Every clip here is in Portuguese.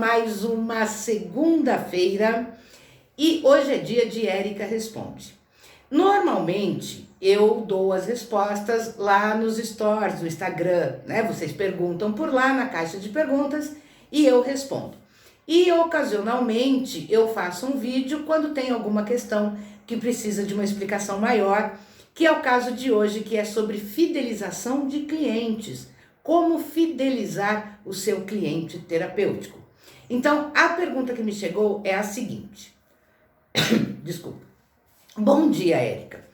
Mais uma segunda-feira e hoje é dia de Érica Responde. Normalmente eu dou as respostas lá nos stories do Instagram, né? Vocês perguntam por lá na caixa de perguntas e eu respondo. E ocasionalmente eu faço um vídeo quando tem alguma questão que precisa de uma explicação maior, que é o caso de hoje, que é sobre fidelização de clientes. Como fidelizar o seu cliente terapêutico. Então, a pergunta que me chegou é a seguinte. Desculpa. Bom dia, Érica.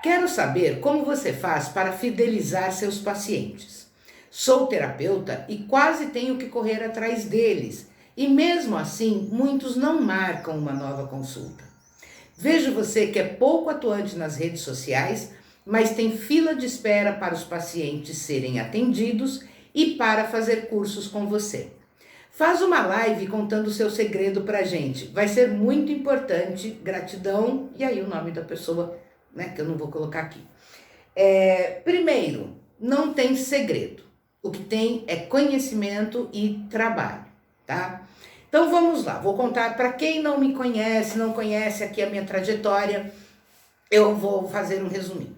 Quero saber como você faz para fidelizar seus pacientes. Sou terapeuta e quase tenho que correr atrás deles. E mesmo assim, muitos não marcam uma nova consulta. Vejo você que é pouco atuante nas redes sociais, mas tem fila de espera para os pacientes serem atendidos e para fazer cursos com você. Faz uma live contando o seu segredo pra gente. Vai ser muito importante. Gratidão. E aí o nome da pessoa, né, que eu não vou colocar aqui. Primeiro, não tem segredo. O que tem é conhecimento e trabalho, tá? Então vamos lá. Vou contar para quem não me conhece, não conhece aqui a minha trajetória. Eu vou fazer um resuminho.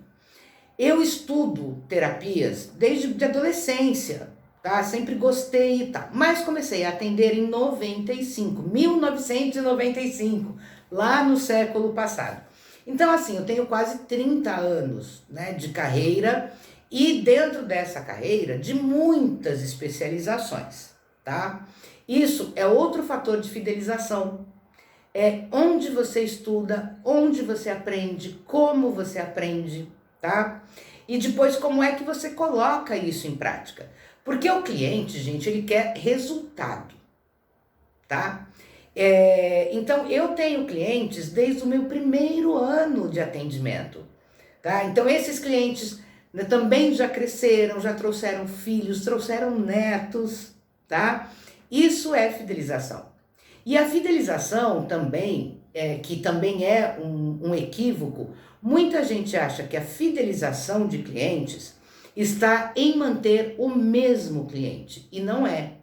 Eu estudo terapias desde a adolescência, tá? Sempre gostei e tal. Mas comecei a atender em 1995, lá no século passado. Então, assim, eu tenho quase 30 anos, né, de carreira e dentro dessa carreira de muitas especializações, tá? Isso é outro fator de fidelização. É onde você estuda, onde você aprende, como você aprende, tá? E depois como é que você coloca isso em prática. Porque o cliente, gente, ele quer resultado, tá? Então eu tenho clientes desde o meu primeiro ano de atendimento, tá? Então esses clientes, né, também já cresceram, já trouxeram filhos, trouxeram netos, tá? Isso é fidelização. E a fidelização também, que também é um equívoco, muita gente acha que a fidelização de clientes está em manter o mesmo cliente, e não é.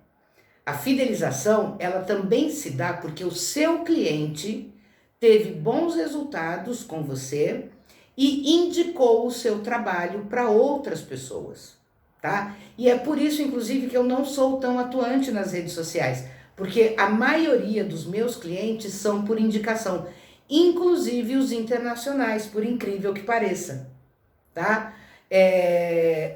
A fidelização, ela também se dá porque o seu cliente teve bons resultados com você e indicou o seu trabalho para outras pessoas, tá? E é por isso, inclusive, que eu não sou tão atuante nas redes sociais, porque a maioria dos meus clientes são por indicação, inclusive os internacionais, por incrível que pareça, tá?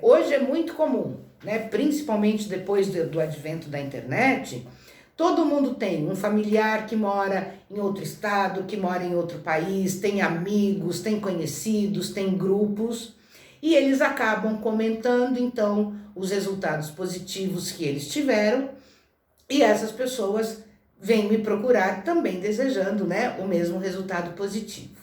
Hoje é muito comum, né? Principalmente depois do advento da internet, todo mundo tem um familiar que mora em outro estado, que mora em outro país, tem amigos, tem conhecidos, tem grupos, e eles acabam comentando, então, os resultados positivos que eles tiveram, e essas pessoas vêm me procurar também desejando, né, o mesmo resultado positivo.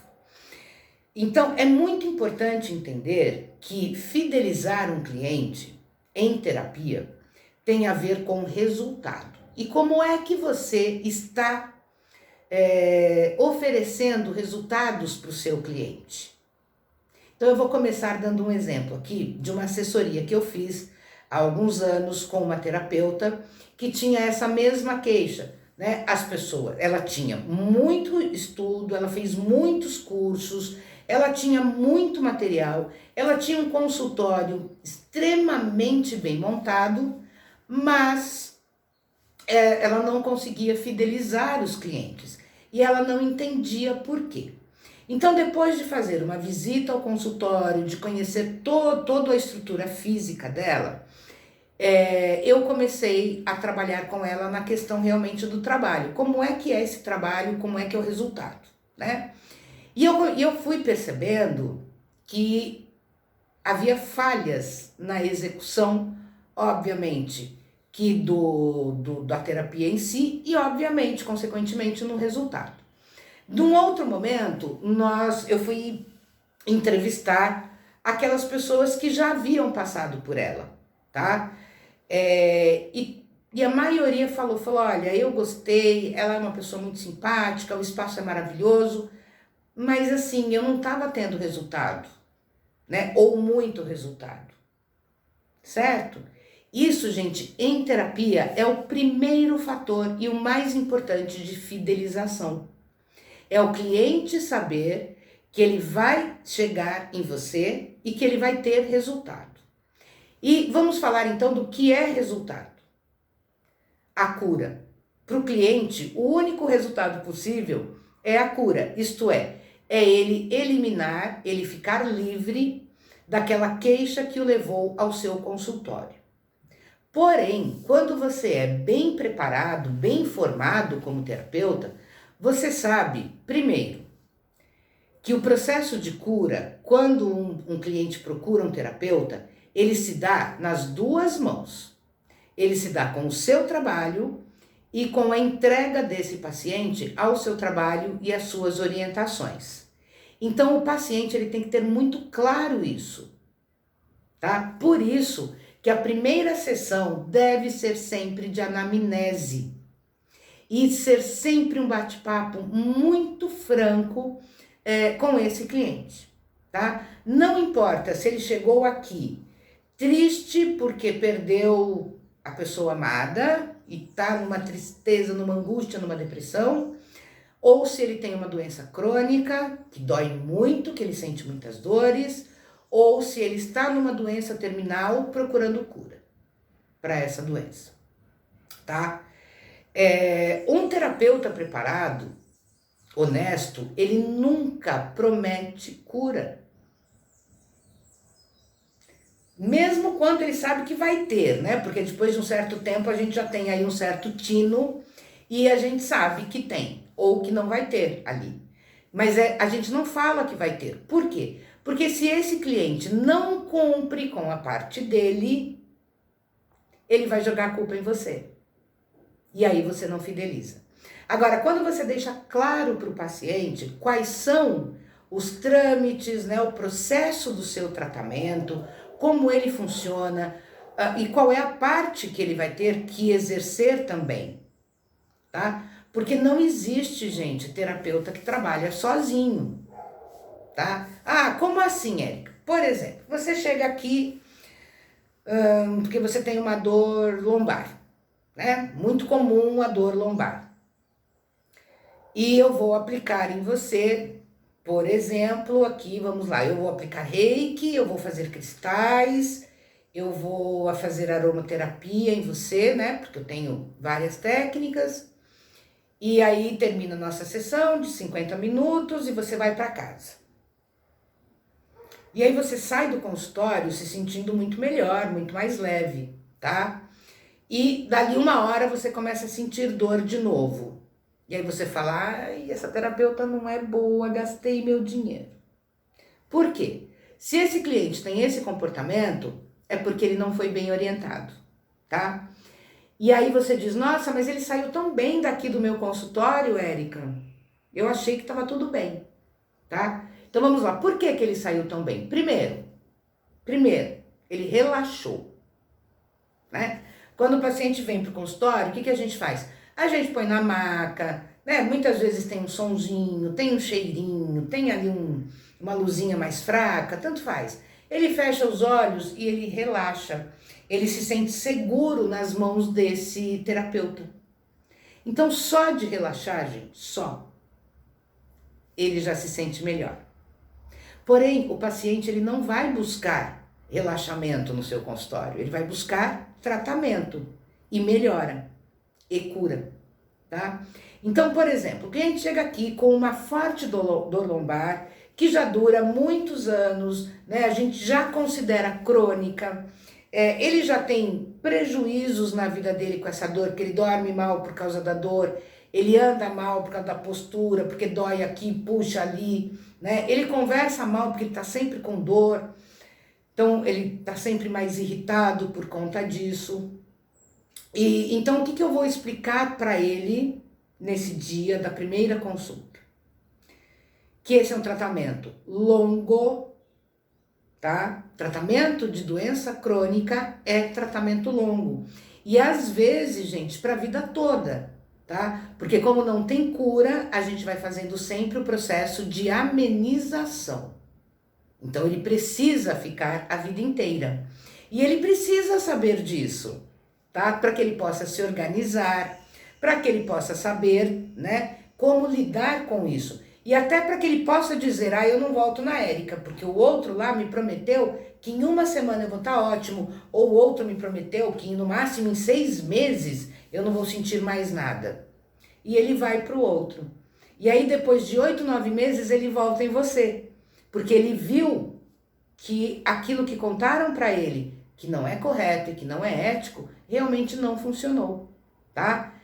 Então, é muito importante entender que fidelizar um cliente em terapia tem a ver com resultado. E como é que você está oferecendo resultados para o seu cliente? Então, eu vou começar dando um exemplo aqui de uma assessoria que eu fiz há alguns anos com uma terapeuta que tinha essa mesma queixa, né? As pessoas, ela tinha muito estudo, ela fez muitos cursos, ela tinha muito material, ela tinha um consultório extremamente bem montado, mas ela não conseguia fidelizar os clientes e ela não entendia por quê. Então, depois de fazer uma visita ao consultório, de conhecer toda a estrutura física dela, eu comecei a trabalhar com ela na questão realmente do trabalho. Como é que é esse trabalho, como é que é o resultado, né? E eu fui percebendo que havia falhas na execução, obviamente, que da terapia em si e, obviamente, consequentemente, no resultado. Num outro momento, eu fui entrevistar aquelas pessoas que já haviam passado por ela, tá? E a maioria falou, olha, eu gostei, ela é uma pessoa muito simpática, o espaço é maravilhoso, mas assim, eu não estava tendo resultado, né? Ou muito resultado, certo? Isso, gente, em terapia é o primeiro fator e o mais importante de fidelização. É o cliente saber que ele vai chegar em você e que ele vai ter resultado. E vamos falar então do que é resultado. A cura. Para o cliente, o único resultado possível é a cura, isto é ele eliminar, ele ficar livre daquela queixa que o levou ao seu consultório. Porém, quando você é bem preparado, bem formado como terapeuta, você sabe, primeiro, que o processo de cura, quando um cliente procura um terapeuta, ele se dá nas duas mãos. Ele se dá com o seu trabalho e com a entrega desse paciente ao seu trabalho e às suas orientações. Então, o paciente ele tem que ter muito claro isso, tá? Por isso que a primeira sessão deve ser sempre de anamnese e ser sempre um bate-papo muito franco com esse cliente, tá? Não importa se ele chegou aqui triste porque perdeu a pessoa amada e tá numa tristeza, numa angústia, numa depressão, ou se ele tem uma doença crônica que dói muito, que ele sente muitas dores, ou se ele está numa doença terminal procurando cura para essa doença, tá? Um terapeuta preparado, honesto, ele nunca promete cura. Mesmo quando ele sabe que vai ter, né? Porque depois de um certo tempo a gente já tem aí um certo tino e a gente sabe que tem ou que não vai ter ali. Mas a gente não fala que vai ter. Por quê? Porque se esse cliente não cumpre com a parte dele, ele vai jogar a culpa em você. E aí você não fideliza. Agora, quando você deixa claro para o paciente quais são os trâmites, né, o processo do seu tratamento, como ele funciona e qual é a parte que ele vai ter que exercer também, tá? Porque não existe, gente, terapeuta que trabalha sozinho, tá? Ah, como assim, Érica? Por exemplo, você chega aqui porque você tem uma dor lombar, né? Muito comum a dor lombar. E eu vou aplicar em você, por exemplo, aqui, vamos lá, eu vou aplicar reiki, eu vou fazer cristais, eu vou fazer aromaterapia em você, né? Porque eu tenho várias técnicas. E aí termina a nossa sessão de 50 minutos e você vai para casa. E aí você sai do consultório se sentindo muito melhor, muito mais leve, tá? E dali uma hora você começa a sentir dor de novo. E aí você fala, ai, essa terapeuta não é boa, gastei meu dinheiro. Por quê? Se esse cliente tem esse comportamento, é porque ele não foi bem orientado, tá? E aí você diz, nossa, mas ele saiu tão bem daqui do meu consultório, Érica. Eu achei que estava tudo bem, tá? Então vamos lá, por que ele saiu tão bem? Primeiro, ele relaxou, né? Quando o paciente vem para o consultório, o que a gente faz? A gente põe na maca, né? Muitas vezes tem um sonzinho, tem um cheirinho, tem ali uma luzinha mais fraca, tanto faz. Ele fecha os olhos e ele relaxa. Ele se sente seguro nas mãos desse terapeuta. Então, só de relaxar, gente, ele já se sente melhor. Porém, o paciente ele não vai buscar relaxamento no seu consultório, ele vai buscar tratamento e melhora e cura, tá? Então, por exemplo, o cliente chega aqui com uma forte dor lombar que já dura muitos anos, né? A gente já considera crônica. Ele já tem prejuízos na vida dele com essa dor, porque ele dorme mal por causa da dor, ele anda mal por causa da postura, porque dói aqui, puxa ali, né? Ele conversa mal porque ele tá sempre com dor, então ele tá sempre mais irritado por conta disso. E então o que eu vou explicar para ele nesse dia da primeira consulta? Que esse é um tratamento longo, tá? Tratamento de doença crônica é tratamento longo. E às vezes, gente, para a vida toda, tá? Porque como não tem cura, a gente vai fazendo sempre o processo de amenização. Então ele precisa ficar a vida inteira. E ele precisa saber disso, tá? Para que ele possa se organizar, para que ele possa saber, né, como lidar com isso. E até para que ele possa dizer, eu não volto na Érica, porque o outro lá me prometeu que em uma semana eu vou estar ótimo, ou o outro me prometeu que no máximo em 6 meses eu não vou sentir mais nada. E ele vai para o outro. E aí depois de 8, 9 meses ele volta em você, porque ele viu que aquilo que contaram para ele, que não é correto e que não é ético, realmente não funcionou, tá?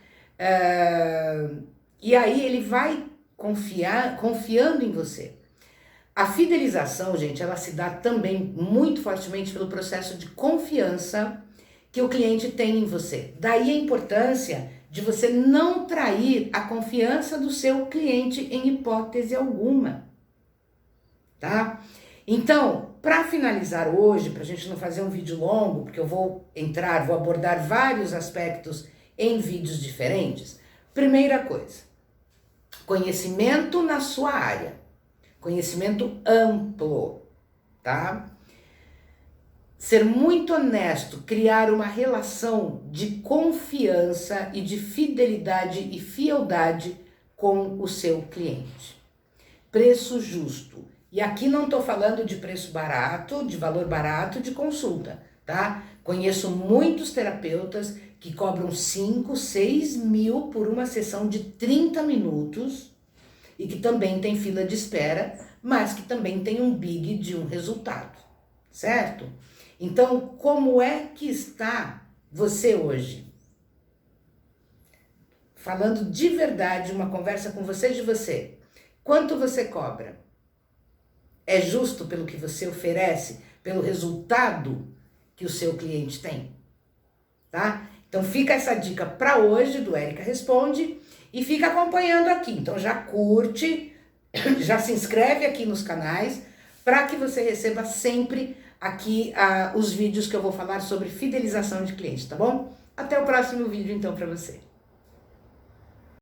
E aí ele vai confiando em você. A fidelização, gente, ela se dá também muito fortemente pelo processo de confiança que o cliente tem em você. Daí a importância de você não trair a confiança do seu cliente em hipótese alguma, tá? Então, para finalizar hoje, para a gente não fazer um vídeo longo, porque eu vou abordar vários aspectos em vídeos diferentes. Primeira coisa, conhecimento na sua área, conhecimento amplo, tá? Ser muito honesto, criar uma relação de confiança e de fidelidade e fieldade com o seu cliente. Preço justo. E aqui não estou falando de preço barato, de valor barato de consulta, tá? Conheço muitos terapeutas que cobram 5, 6 mil por uma sessão de 30 minutos e que também tem fila de espera, mas que também tem um big de um resultado, certo? Então, como é que está você hoje? Falando de verdade, uma conversa com você de você. Quanto você cobra? É justo pelo que você oferece, pelo resultado que o seu cliente tem? Tá? Então fica essa dica para hoje do Érica Responde e fica acompanhando aqui. Então já curte, já se inscreve aqui nos canais para que você receba sempre aqui os vídeos que eu vou falar sobre fidelização de clientes, tá bom? Até o próximo vídeo então para você.